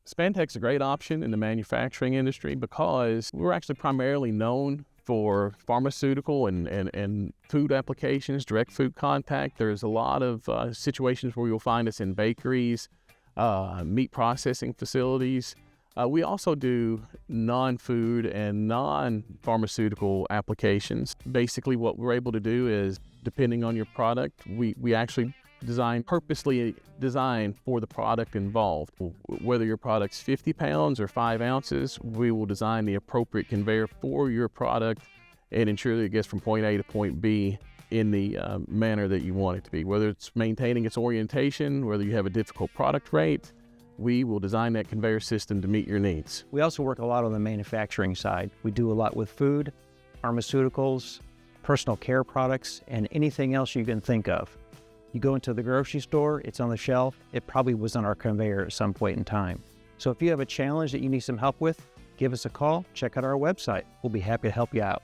Spantech's a great option in the manufacturing industry because we're actually primarily known for pharmaceutical and food applications, direct food contact. There's a lot of situations where you'll find us in bakeries, meat processing facilities. We also do non-food and non-pharmaceutical applications. Basically, what we're able to do is, depending on your product, we actually purposely design for the product involved. Whether your product's 50 pounds or 5 ounces, we will design the appropriate conveyor for your product and ensure that it gets from point A to point B in the manner that you want it to be. Whether it's maintaining its orientation, whether you have a difficult product rate, we will design that conveyor system to meet your needs. We also work a lot on the manufacturing side. We do a lot with food, pharmaceuticals, personal care products, and anything else you can think of. You go into the grocery store, it's on the shelf, it probably was on our conveyor at some point in time. So if you have a challenge that you need some help with, give us a call, check out our website. We'll be happy to help you out.